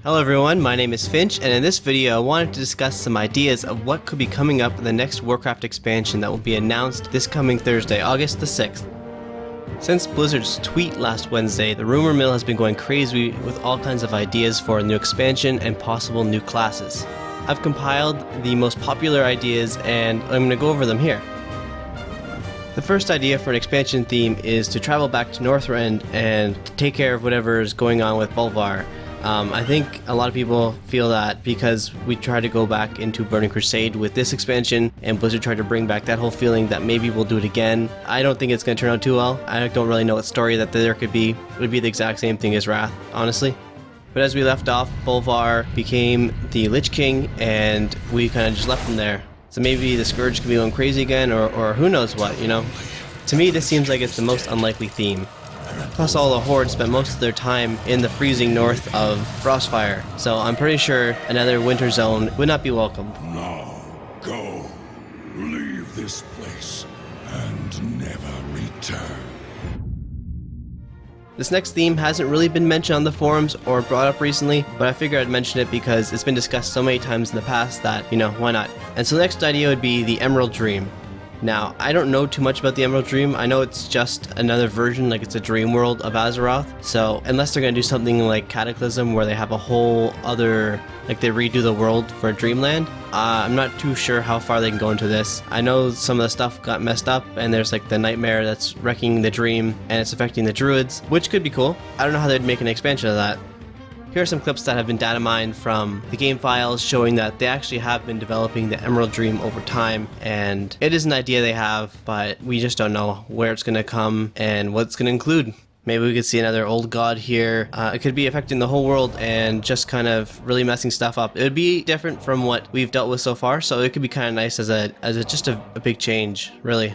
Hello everyone, my name is Finch, and in this video I wanted to discuss some ideas of what could be coming up in the next Warcraft expansion that will be announced this coming Thursday, August the 6th. Since Blizzard's tweet last Wednesday, the rumor mill has been going crazy with all kinds of ideas for a new expansion and possible new classes. I've compiled the most popular ideas and I'm going to go over them here. The first idea for an expansion theme is to travel back to Northrend and take care of whatever is going on with Bolvar. I think a lot of people feel that because we tried to go back into Burning Crusade with this expansion and Blizzard tried to bring back that whole feeling that maybe we'll do it again. I don't think it's going to turn out too well. I don't really know what story that there could be. It would be the exact same thing as Wrath, honestly. But as we left off, Bolvar became the Lich King and we kind of just left him there. So maybe the Scourge could be going crazy again or who knows what, you know? To me, this seems like it's the most unlikely theme. Plus all the Horde spent most of their time in the freezing north of Frostfire, so I'm pretty sure another winter zone would not be welcome. Now, go. Leave this place and never return. This next theme hasn't really been mentioned on the forums or brought up recently, but I figured I'd mention it because it's been discussed so many times in the past that, you know, why not? And so the next idea would be the Emerald Dream. Now, I don't know too much about the Emerald Dream. I know it's just another version, like it's a dream world of Azeroth. So unless they're going to do something like Cataclysm where they have a whole other, like they redo the world for Dreamland, I'm not too sure how far they can go into this. I know some of the stuff got messed up and there's like the nightmare that's wrecking the dream and it's affecting the druids, which could be cool. I don't know how they'd make an expansion of that. Here are some clips that have been data mined from the game files showing that they actually have been developing the Emerald Dream over time, and it is an idea they have, but we just don't know where it's going to come and what it's going to include. Maybe we could see another old god here. It could be affecting the whole world and just kind of really messing stuff up. It would be different from what we've dealt with so far, so it could be kind of nice as just a big change, really.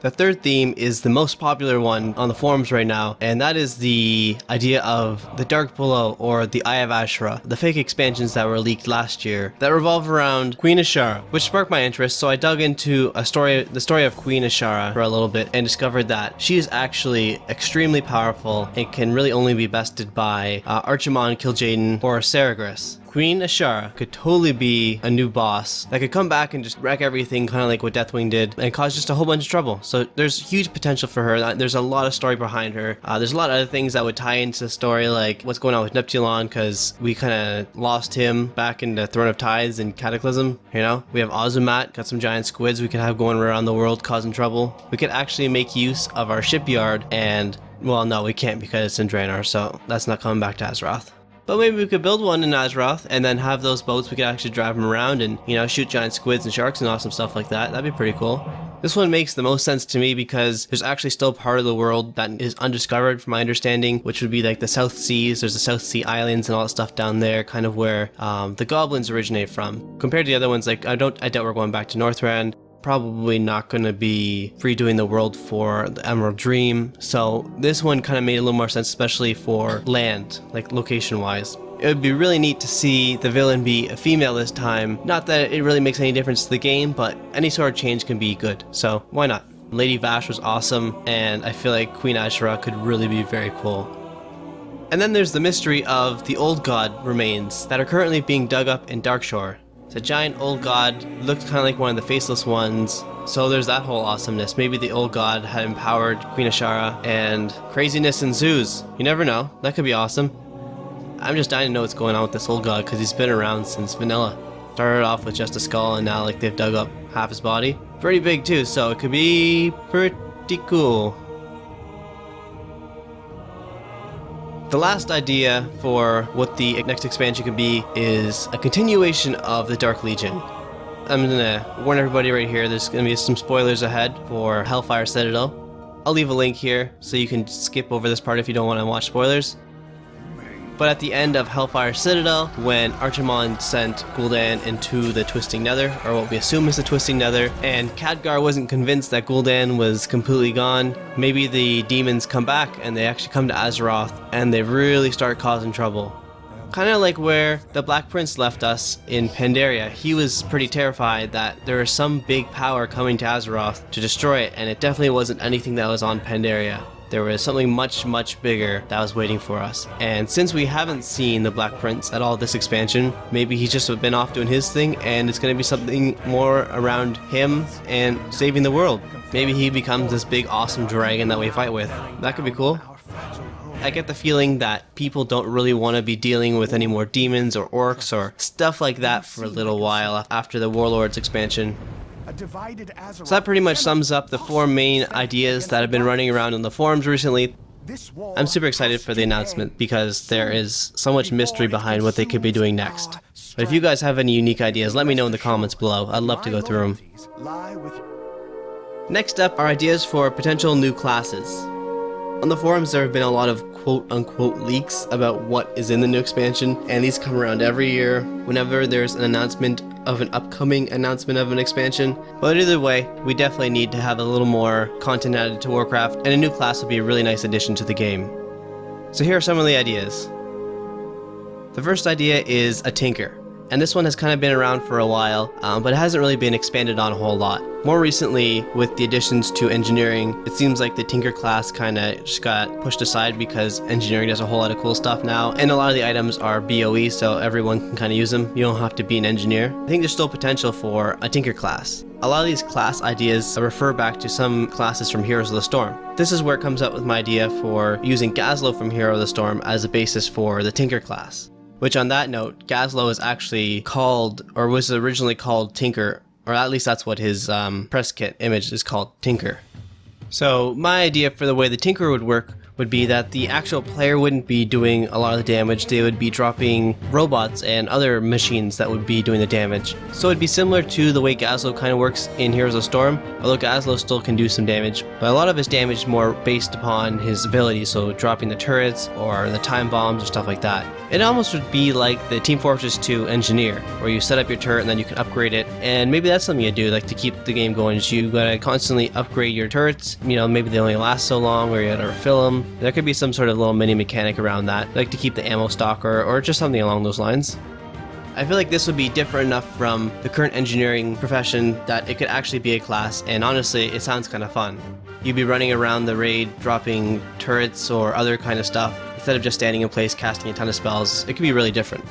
The third theme is the most popular one on the forums right now, and that is the idea of the Dark Below, or the Eye of Ashra, the fake expansions that were leaked last year that revolve around Queen Ashara, which sparked my interest, so I dug into the story of Queen Ashara for a little bit and discovered that she is actually extremely powerful and can really only be bested by Archimonde, Kil'jaeden, or Saragris. Queen Ashara could totally be a new boss that could come back and just wreck everything, kind of like what Deathwing did, and cause just a whole bunch of trouble. So there's huge potential for her. There's a lot of story behind her. There's a lot of other things that would tie into the story, like what's going on with Neptulon, because we kind of lost him back in the Throne of Tides and Cataclysm, you know? We have Ozumat, got some giant squids we could have going around the world causing trouble. We could actually make use of our shipyard and, well, no, we can't because it's in Draenor, so that's not coming back to Azeroth. But maybe we could build one in Azeroth and then have those boats, we could actually drive them around and, you know, shoot giant squids and sharks and awesome stuff like that. That'd be pretty cool. This one makes the most sense to me because there's actually still part of the world that is undiscovered from my understanding, which would be like the South Seas. There's the South Sea Islands and all that stuff down there, kind of where the goblins originate from. Compared to the other ones, like I doubt we're going back to Northrend. Probably not going to be redoing the world for the Emerald Dream, so this one kind of made a little more sense, especially for land, like location wise. It would be really neat to see the villain be a female this time. Not that it really makes any difference to the game, but any sort of change can be good, so why not? Lady Vash was awesome, and I feel like Queen Ashara could really be very cool. And then there's the mystery of the old god remains that are currently being dug up in Darkshore. It's a giant old god, looks kind of like one of the faceless ones, so there's that whole awesomeness. Maybe the old god had empowered Queen Ashara and craziness ensues. You never know, that could be awesome. I'm just dying to know what's going on with this old god because he's been around since vanilla. Started off with just a skull and now like they've dug up half his body. Pretty big too, so it could be pretty cool. The last idea for what the next expansion could be is a continuation of the Dark Legion. I'm gonna warn everybody right here, there's gonna be some spoilers ahead for Hellfire Citadel. I'll leave a link here so you can skip over this part if you don't want to watch spoilers. But at the end of Hellfire Citadel, when Archimonde sent Gul'dan into the Twisting Nether, or what we assume is the Twisting Nether, and Khadgar wasn't convinced that Gul'dan was completely gone, maybe the demons come back and they actually come to Azeroth and they really start causing trouble. Kind of like where the Black Prince left us in Pandaria. He was pretty terrified that there was some big power coming to Azeroth to destroy it, and it definitely wasn't anything that was on Pandaria. there was something much bigger that was waiting for us. And since we haven't seen the Black Prince at all this expansion, maybe he's just been off doing his thing and it's going to be something more around him and saving the world. Maybe he becomes this big awesome dragon that we fight with. That could be cool. I get the feeling that people don't really want to be dealing with any more demons or orcs or stuff like that for a little while after the Warlords expansion. So that pretty much sums up the 4 main ideas that have been running around on the forums recently. I'm super excited for the announcement because there is so much mystery behind what they could be doing next. But if you guys have any unique ideas, let me know in the comments below. I'd love to go through them. Next up are ideas for potential new classes. On the forums there have been a lot of quote-unquote leaks about what is in the new expansion, and these come around every year whenever there's an announcement of an upcoming announcement of an expansion. But either way, we definitely need to have a little more content added to Warcraft, and a new class would be a really nice addition to the game. So here are some of the ideas. The first idea is a Tinker. And this one has kind of been around for a while, but it hasn't really been expanded on a whole lot. More recently, with the additions to engineering, it seems like the Tinker class kind of just got pushed aside because engineering does a whole lot of cool stuff now, and a lot of the items are BOE, so everyone can kind of use them. You don't have to be an engineer. I think there's still potential for a Tinker class. A lot of these class ideas refer back to some classes from Heroes of the Storm. This is where it comes up with my idea for using Gazlowe from Hero of the Storm as a basis for the Tinker class. Which on that note, Gazlowe is actually called, or was originally called Tinker, or at least that's what his press kit image is called, Tinker. So my idea for the way the Tinker would work would be that the actual player wouldn't be doing a lot of the damage, they would be dropping robots and other machines that would be doing the damage. So it'd be similar to the way Gazlowe kind of works in Heroes of Storm, although Gazlowe still can do some damage, but a lot of his damage is more based upon his abilities, so dropping the turrets or the time bombs or stuff like that. It almost would be like the Team Fortress 2 Engineer, where you set up your turret and then you can upgrade it, and maybe that's something you do, like to keep the game going, is you gotta constantly upgrade your turrets. You know, maybe they only last so long, where you gotta refill them. There could be some sort of little mini mechanic around that, like to keep the ammo stock or just something along those lines. I feel like this would be different enough from the current engineering profession that it could actually be a class, and honestly, it sounds kind of fun. You'd be running around the raid, dropping turrets or other kind of stuff, instead of just standing in place casting a ton of spells. It could be really different.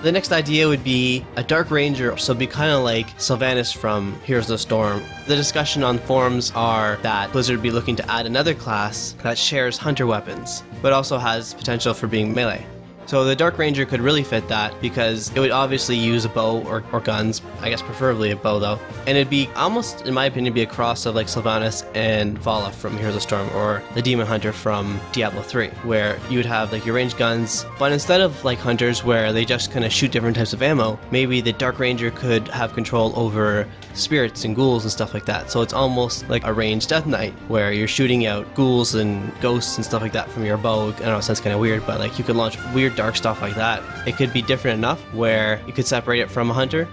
The next idea would be a Dark Ranger, so it'd be kind of like Sylvanas from Heroes of the Storm. The discussion on forums are that Blizzard would be looking to add another class that shares hunter weapons, but also has potential for being melee. So the Dark Ranger could really fit that because it would obviously use a bow or guns, I guess preferably a bow though. And it'd be almost, in my opinion, be a cross of like Sylvanas and Vala from Heroes of Storm, or the Demon Hunter from Diablo 3, where you would have like your ranged guns, but instead of like hunters where they just kind of shoot different types of ammo, maybe the Dark Ranger could have control over spirits and ghouls and stuff like that. So it's almost like a ranged Death Knight, where you're shooting out ghouls and ghosts and stuff like that from your bow. I know it sounds kind of weird, but like you could launch weird dark stuff like that. It could be different enough where you could separate it from a hunter.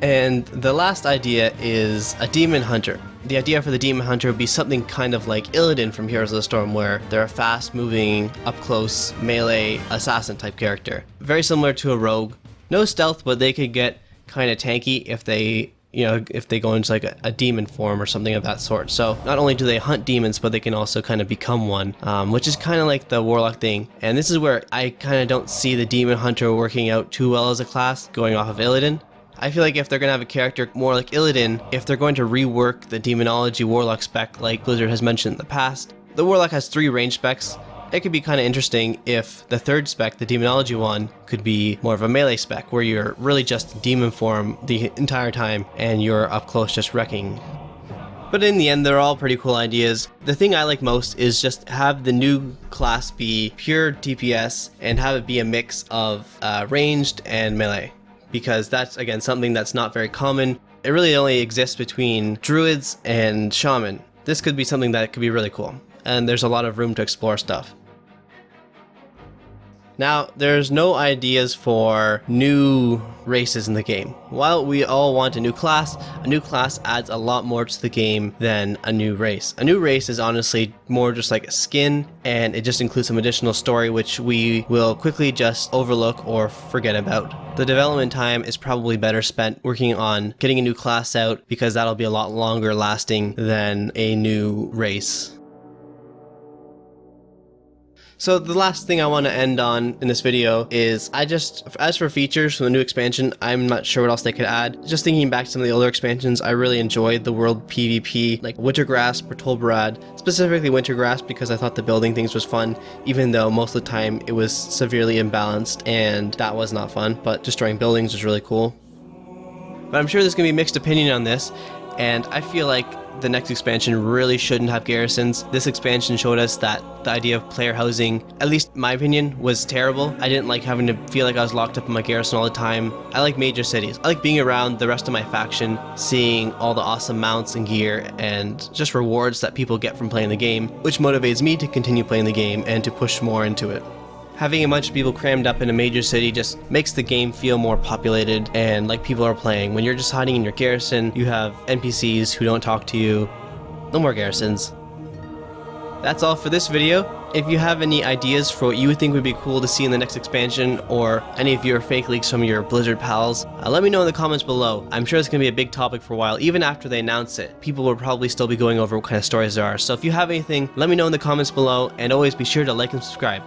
And the last idea is a Demon Hunter. The idea for the Demon Hunter would be something kind of like Illidan from Heroes of the Storm, where they're a fast-moving, up-close, melee assassin type character. Very similar to a rogue. No stealth, but they could get kind of tanky if they go into like a demon form or something of that sort. So not only do they hunt demons, but they can also kind of become one, which is kind of like the warlock thing. And this is where I kind of don't see the Demon Hunter working out too well as a class, going off of Illidan. I feel like if they're going to have a character more like Illidan, if they're going to rework the Demonology Warlock spec like Blizzard has mentioned in the past, the Warlock has 3 range specs. It could be kind of interesting if the third spec, the Demonology one, could be more of a melee spec, where you're really just demon form the entire time and you're up close just wrecking. But in the end, they're all pretty cool ideas. The thing I like most is just have the new class be pure DPS and have it be a mix of ranged and melee, because that's, again, something that's not very common. It really only exists between druids and shaman. This could be something that could be really cool, and there's a lot of room to explore stuff. Now, there's no ideas for new races in the game. While we all want a new class adds a lot more to the game than a new race. A new race is honestly more just like a skin, and it just includes some additional story which we will quickly just overlook or forget about. The development time is probably better spent working on getting a new class out, because that'll be a lot longer lasting than a new race. So the last thing I want to end on in this video is as for features from the new expansion, I'm not sure what else they could add. Just thinking back to some of the older expansions, I really enjoyed the world PvP, like Wintergrass, Bertolbrad, specifically Wintergrass, because I thought the building things was fun, even though most of the time it was severely imbalanced and that was not fun, but destroying buildings was really cool. But I'm sure there's going to be mixed opinion on this, and I feel like the next expansion really shouldn't have garrisons. This expansion showed us that the idea of player housing, at least in my opinion, was terrible. I didn't like having to feel like I was locked up in my garrison all the time. I like major cities. I like being around the rest of my faction, seeing all the awesome mounts and gear and just rewards that people get from playing the game, which motivates me to continue playing the game and to push more into it. Having a bunch of people crammed up in a major city just makes the game feel more populated and like people are playing. When you're just hiding in your garrison, you have NPCs who don't talk to you. No more garrisons. That's all for this video. If you have any ideas for what you would think would be cool to see in the next expansion, or any of your fake leaks from your Blizzard pals, let me know in the comments below. I'm sure it's going to be a big topic for a while. Even after they announce it, people will probably still be going over what kind of stories there are. So if you have anything, let me know in the comments below, and always be sure to like and subscribe.